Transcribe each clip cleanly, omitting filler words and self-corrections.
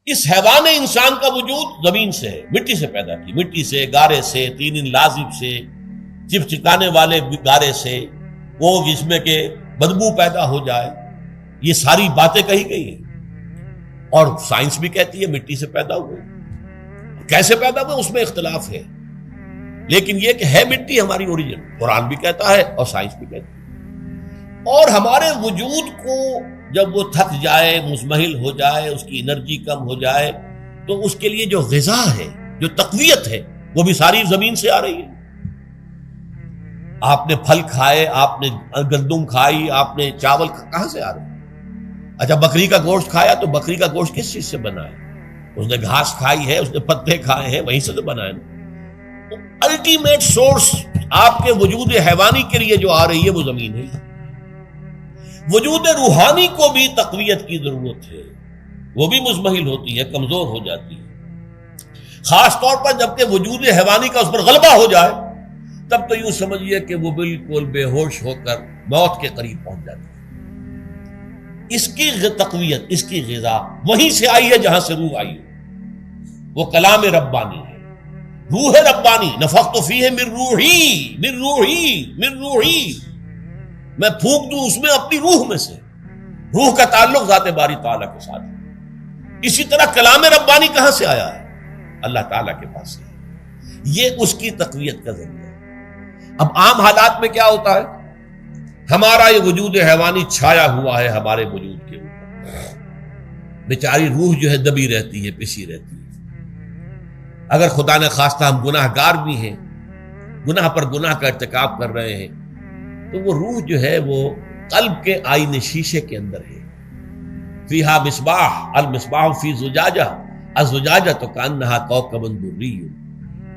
اس حیوان انسان کا وجود زمین سے ہے، مٹی سے پیدا کی، مٹی سے، گارے سے، تین لازب سے، چپچکانے والے گارے سے، وہ جس میں کہ بدبو پیدا ہو جائے، یہ ساری باتیں کہی گئی ہیں۔ اور سائنس بھی کہتی ہے مٹی سے پیدا ہوئے، کیسے پیدا ہوئے اس میں اختلاف ہے، لیکن یہ کہ ہے مٹی ہماری اوریجن، قرآن بھی کہتا ہے اور سائنس بھی کہتی ہے۔ اور ہمارے وجود کو جب وہ تھک جائے، مزمحل ہو جائے، اس کی انرجی کم ہو جائے، تو اس کے لیے جو غذا ہے، جو تقویت ہے، وہ بھی ساری زمین سے آ رہی ہے۔ آپ نے پھل کھائے، آپ نے گندم کھائی، آپ نے چاول کہاں سے آ رہے؟ اچھا بکری کا گوشت کھایا تو بکری کا گوشت کس چیز سے بنا ہے؟ اس نے گھاس کھائی ہے، اس نے پتے کھائے ہیں، وہیں سے تو بنا ہے۔ الٹیمیٹ سورس آپ کے وجود حیوانی کے لیے جو آ رہی ہے وہ زمین ہے۔ وجود روحانی کو بھی تقویت کی ضرورت ہے، وہ بھی مزمحل ہوتی ہے، کمزور ہو جاتی ہے، خاص طور پر جبکہ وجود حیوانی کا اس پر غلبہ ہو جائے، تب تو یوں سمجھیے کہ وہ بالکل بے ہوش ہو کر موت کے قریب پہنچ جاتی ہے۔ اس کی تقویت، اس کی غذا وہیں سے آئی ہے جہاں سے روح آئی ہے، وہ کلام ربانی ہے، روح ربانی، نفخت فیہ من روحی من روحی من روحی، میں پھونک دوں اس میں اپنی روح میں سے۔ روح کا تعلق ذات باری تعالیٰ کے ساتھ ہے۔ اسی طرح کلام ربانی کہاں سے آیا ہے؟ اللہ تعالیٰ کے پاس سے، یہ اس کی تقویت کا ذریعہ ہے۔ اب عام حالات میں کیا ہوتا ہے؟ ہمارا یہ وجود حیوانی چھایا ہوا ہے ہمارے وجود کے اوپر، بیچاری روح جو ہے دبی رہتی ہے، پسی رہتی ہے۔ اگر خدا نے خواستہ ہم گناہ گار بھی ہیں، گناہ پر گناہ کا ارتکاب کر رہے ہیں، تو وہ روح جو ہے وہ قلب کے آئینے شیشے کے اندر ہے۔ فیہا مصباح، المصباح فی زجاجہ، الزجاجہ تو کانہا کوکب دری،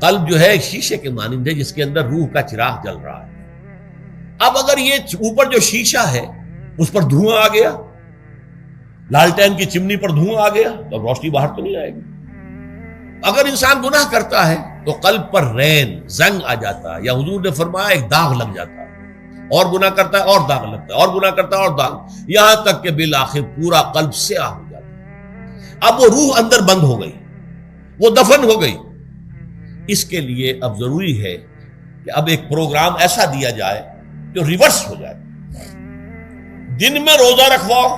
قلب جو ہے شیشے کے مانند ہے جس کے اندر روح کا چراغ جل رہا ہے۔ اب اگر یہ اوپر جو شیشہ ہے اس پر دھواں آ گیا، لالٹین کی چمنی پر دھواں آ گیا، تو اب روشنی باہر تو نہیں آئے گی۔ اگر انسان گناہ کرتا ہے تو قلب پر رین، زنگ آ جاتا ہے، یا حضور نے فرمایا ایک داغ لگ جاتا ہے، اور گناہ کرتا ہے اور داغ لگتا ہے، اور گناہ کرتا ہے اور داغ، یہاں تک کہ بالآخر پورا قلب سیاہ ہو جاتا ہے۔ اب وہ روح اندر بند ہو گئی، وہ دفن ہو گئی۔ اس کے لیے اب ضروری ہے کہ اب ایک پروگرام ایسا دیا جائے جو ریورس ہو جائے۔ دن میں روزہ رکھواؤ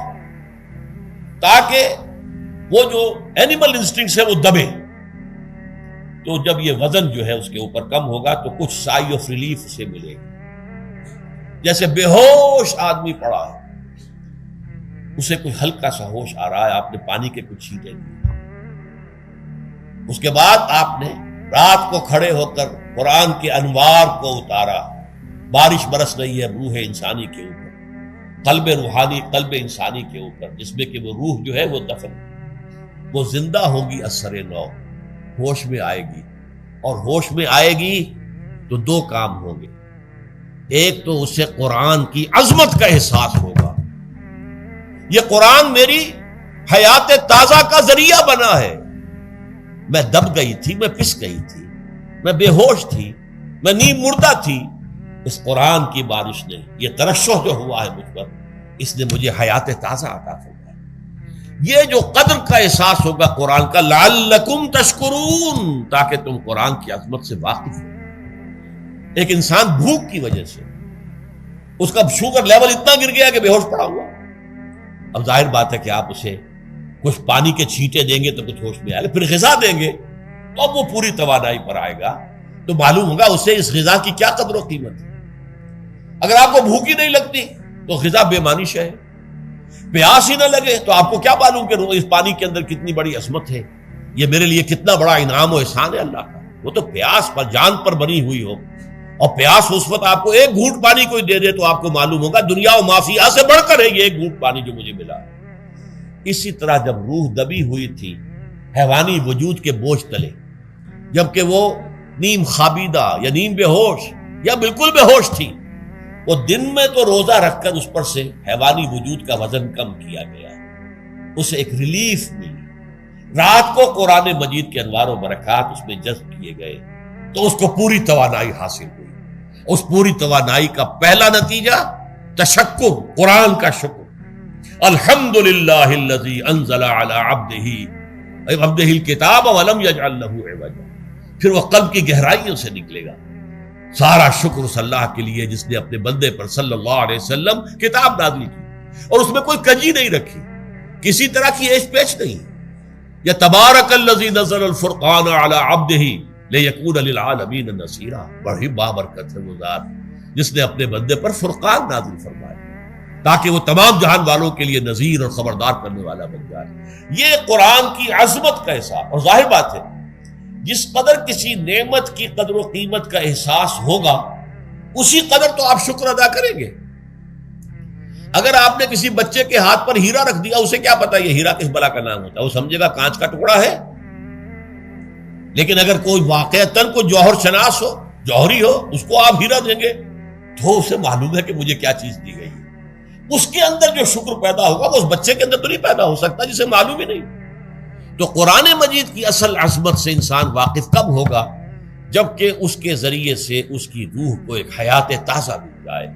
تاکہ وہ جو اینیمل انسٹنکٹس ہے وہ دبے، تو جب یہ وزن جو ہے اس کے اوپر کم ہوگا تو کچھ سائی آف ریلیف سے ملے گا۔ جیسے بے ہوش آدمی پڑا ہے، اسے کوئی ہلکا سا ہوش آ رہا ہے، آپ نے پانی کے کچھ چھینٹے لیے، اس کے بعد آپ نے رات کو کھڑے ہو کر قرآن کے انوار کو اتارا، بارش برس رہی ہے روح انسانی کے اوپر، قلب روحانی، قلب انسانی کے اوپر، جس میں کہ وہ روح جو ہے وہ دفن، وہ زندہ ہوگی اثر نو، ہوش میں آئے گی، اور ہوش میں آئے گی تو دو کام ہوں گے۔ ایک تو اسے قرآن کی عظمت کا احساس ہوگا، یہ قرآن میری حیات تازہ کا ذریعہ بنا ہے، میں دب گئی تھی، میں پس گئی تھی، میں بے ہوش تھی، میں نیم مردہ تھی، اس قرآن کی بارش نے، یہ ترشح جو ہوا ہے مجھ پر، اس نے مجھے حیات تازہ عطا فرمائی۔ یہ جو قدر کا احساس ہوگا قرآن کا، لعلکم تشکرون، تاکہ تم قرآن کی عظمت سے واقف ہو۔ ایک انسان بھوک کی وجہ سے اس کا شوگر لیول اتنا گر گیا کہ بے ہوش پڑا ہوا، اب ظاہر بات ہے کہ آپ اسے کچھ پانی کے چھینٹے دیں گے تو کچھ ہوش میں آئے گا، پھر غذا دیں گے تو اب وہ پوری توانائی پر آئے گا، تو معلوم ہوگا اسے اس غذا کی کیا قدر و قیمت ہے۔ اگر آپ کو بھوک ہی نہیں لگتی تو غذا بے معنی شے ہے، پیاس ہی نہ لگے تو آپ کو کیا معلوم کہ اس پانی کے اندر کتنی بڑی عظمت ہے، یہ میرے لیے کتنا بڑا انعام و احسان ہے اللہ کا۔ وہ تو پیاس پر، جان پر بنی ہوئی ہو، اور پیاس اس وقت آپ کو ایک گھونٹ پانی کوئی دے دے تو آپ کو معلوم ہوگا دنیا و مافیہ سے بڑھ کر ہے یہ ایک گھونٹ پانی جو مجھے ملا۔ اسی طرح جب روح دبی ہوئی تھی حیوانی وجود کے بوجھ تلے، جبکہ وہ نیم خوابیدہ یا نیم بے ہوش یا بالکل بے ہوش تھی، وہ دن میں تو روزہ رکھ کر اس پر سے حیوانی وجود کا وزن کم کیا گیا، اسے ایک ریلیف ملی۔ رات کو قرآن مجید کے انوار و برکات اس میں جذب کیے گئے تو اس کو پوری توانائی حاصل ہوئی۔ اس پوری توانائی کا پہلا نتیجہ تشکر، قرآن کا شکر، الحمدللہ الذی انزل علی عبدہ عبدہ الکتاب ولم یجعل لہ عوجا، پھر وہ قلب کی گہرائیوں سے نکلے گا۔ سارا شکر اس اللہ کے لیے جس نے اپنے بندے پر صلی اللہ علیہ وسلم کتاب نازل کی اور اس میں کوئی کجی نہیں رکھی، کسی طرح کی ایش پیچ نہیں۔ یا تبارک الذی نزل الفرقان علی عبدہ لیکون للعالمین نذیرا، بڑی بابرکت ہے وہ ذات جس نے اپنے بندے پر فرقان نازل فرمایا تاکہ وہ تمام جہان والوں کے لیے نذیر اور خبردار کرنے والا بن جائے۔ یہ قرآن کی عظمت کا احساس، اور ظاہر بات ہے جس قدر کسی نعمت کی قدر و قیمت کا احساس ہوگا اسی قدر تو آپ شکر ادا کریں گے۔ اگر آپ نے کسی بچے کے ہاتھ پر ہیرا رکھ دیا، اسے کیا پتا یہ ہیرا کس بلا کا نام ہوتا ہے، وہ سمجھے گا کانچ کا ٹکڑا ہے۔ لیکن اگر کوئی واقعتاً کوئی جوہر شناس ہو، جوہری ہو، اس کو آپ ہیرا دیں گے تو اسے معلوم ہے کہ مجھے کیا چیز دی گئی ہے۔ اس کے اندر جو شکر پیدا ہوگا وہ اس بچے کے اندر تو نہیں پیدا ہو سکتا جسے معلوم ہی نہیں۔ تو قرآن مجید کی اصل عظمت سے انسان واقف کب ہوگا؟ جبکہ اس کے ذریعے سے اس کی روح کو ایک حیات تازہ مل جائے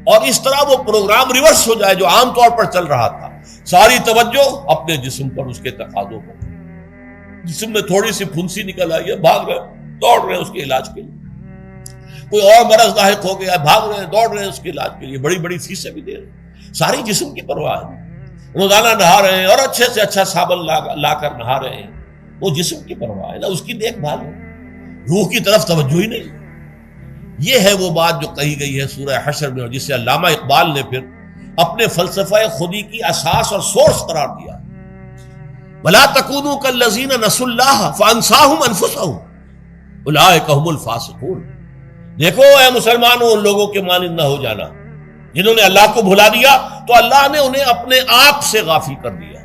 اور اس طرح وہ پروگرام ریورس ہو جائے جو عام طور پر چل رہا تھا، ساری توجہ اپنے جسم پر، اس کے تقاضوں پر۔ جسم میں تھوڑی سی پھنسی نکل آئی ہے، بھاگ رہے دوڑ رہے ہیں اس کے علاج کے لیے۔ کوئی اور مرض لاحق ہو گیا، بھاگ رہے ہیں دوڑ رہے ہیں اس کے علاج کے لیے، بڑی بڑی فیسیں بھی دے رہے ہیں۔ ساری جسم کی پرواہ ہے، روزانہ نہا رہے ہیں اور اچھے سے اچھا صابن لا کر نہا رہے ہیں، وہ جسم کی پرواہ ہے نا، اس کی دیکھ بھال ہے، روح کی طرف توجہ ہی نہیں۔ یہ ہے وہ بات جو کہی گئی ہے سورہ حشر میں، اور جسے علامہ اقبال نے پھر اپنے فلسفہ خودی کی اساس اور سورس قرار دیا۔ وَلَا تَكُونُوا كَالَّذِينَ نَسُوا اللَّهَ فَأَنسَاهُمْ أَنفُسَهُمْ أُولَٰئِكَ هُمُ الْفَاسِقُونَ۔ دیکھو اے مسلمانوں، ان لوگوں کے مانند نہ ہو جانا جنہوں نے اللہ کو بھلا دیا تو اللہ نے انہیں اپنے آپ سے غافل کر دیا،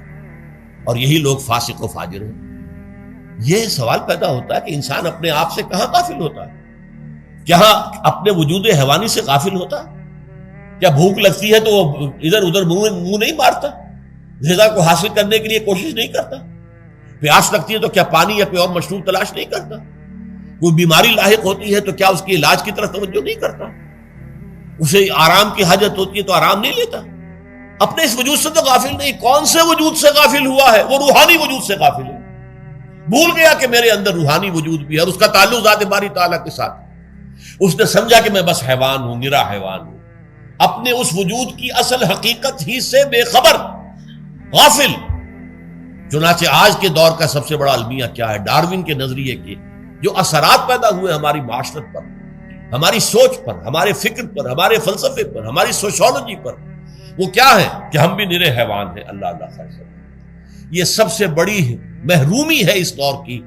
اور یہی لوگ فاسق و فاجر ہیں۔ یہ سوال پیدا ہوتا ہے کہ انسان اپنے آپ سے کہاں غافل ہوتا ہے؟ کیا اپنے وجود حیوانی سے غافل ہوتا ہے؟ کیا بھوک لگتی ہے تو وہ ادھر ادھر منہ نہیں مارتا، غذا کو حاصل کرنے کے لیے کوشش نہیں کرتا؟ پیاس لگتی ہے تو کیا پانی یا کوئی اور مشروب تلاش نہیں کرتا؟ کوئی بیماری لاحق ہوتی ہے تو کیا اس کے علاج کی طرف توجہ نہیں کرتا؟ اسے آرام کی حاجت ہوتی ہے تو آرام نہیں لیتا؟ اپنے اس وجود سے تو غافل نہیں۔ کون سے وجود سے غافل ہوا ہے؟ وہ روحانی وجود سے غافل ہے۔ بھول گیا کہ میرے اندر روحانی وجود بھی ہے اور اس کا تعلق ذات باری تعالیٰ کے ساتھ۔ اس نے سمجھا کہ میں بس حیوان ہوں، نرا حیوان ہوں، اپنے اس وجود کی اصل حقیقت ہی سے بے خبر، غافل۔ چنانچہ آج کے دور کا سب سے بڑا المیہ کیا ہے؟ ڈاروین کے نظریے کے جو اثرات پیدا ہوئے ہماری معاشرت پر، ہماری سوچ پر، ہمارے فکر پر، ہمارے فلسفے پر، ہماری سوشولوجی پر، وہ کیا ہے کہ ہم بھی نرے حیوان ہیں۔ اللہ اللہ خیر کرے۔ یہ سب سے بڑی محرومی ہے اس دور کی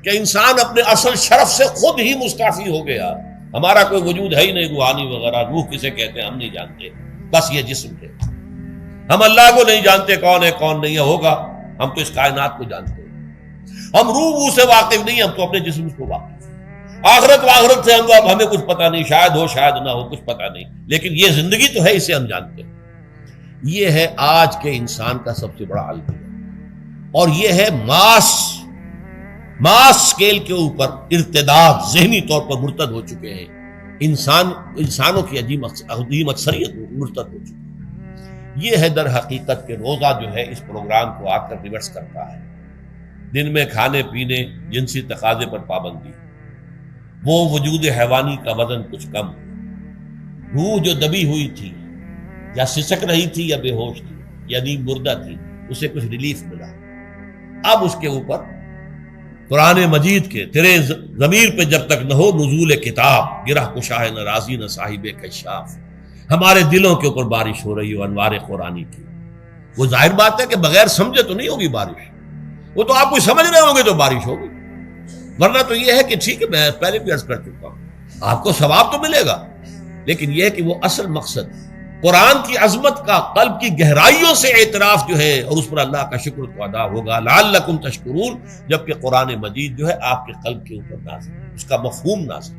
کہ انسان اپنے اصل شرف سے خود ہی مستعفی ہو گیا۔ ہمارا کوئی وجود ہے ہی نہیں روحانی وغیرہ، روح کسے کہتے ہیں ہم نہیں جانتے، بس یہ جسم ہے۔ ہم اللہ کو نہیں جانتے کون ہے کون نہیں ہے، ہوگا ہم تو اس کائنات کو جانتے ہیں۔ ہم روح سے واقف نہیں، ہم تو اپنے جسم کو واقف۔ آخرت سے ہمیں کچھ پتہ نہیں، شاید ہو شاید نہ ہو، کچھ پتہ نہیں، لیکن یہ زندگی تو ہے، اسے ہم جانتے ہیں۔ یہ ہے آج کے انسان کا سب سے بڑا المیہ، اور یہ ہے ماس سکیل کے اوپر ارتداد، ذہنی طور پر مرتد ہو چکے ہیں انسانوں کی عظیم اکثریت مرتد ہو چکی ہے۔ یہ ہے در حقیقت کہ روزہ جو ہے اس پروگرام کو آ کر ریورس کرتا ہے۔ دن میں کھانے پینے، جنسی تقاضے پر پابندی، وہ وجود حیوانی کا وزن کچھ کم، روح جو دبی ہوئی تھی یا سسک رہی تھی یا بے ہوش تھی یا نیند مردہ تھی، اسے کچھ ریلیف ملا۔ اب اس کے اوپر قرآن مجید کے تیرے ضمیر پہ جب تک نہ ہو نزول کتاب، گرہ کشاہ نہ راضی نہ صاحب کشاف، ہمارے دلوں کے اوپر بارش ہو رہی ہو انوار قرآنی کی۔ وہ ظاہر بات ہے کہ بغیر سمجھے تو نہیں ہوگی بارش، وہ تو آپ کوئی سمجھ رہے ہوں گے تو بارش ہوگی، ورنہ تو یہ ہے کہ ٹھیک ہے میں پہلے بھی عرض کر چکا ہوں آپ کو ثواب تو ملے گا، لیکن یہ ہے کہ وہ اصل مقصد قرآن کی عظمت کا قلب کی گہرائیوں سے اعتراف جو ہے اور اس پر اللہ کا شکر تو ادا ہوگا، لعلکم تشکرون، جبکہ قرآن مجید جو ہے آپ کے قلب کے اوپر نازل، اس کا مفہوم نازل۔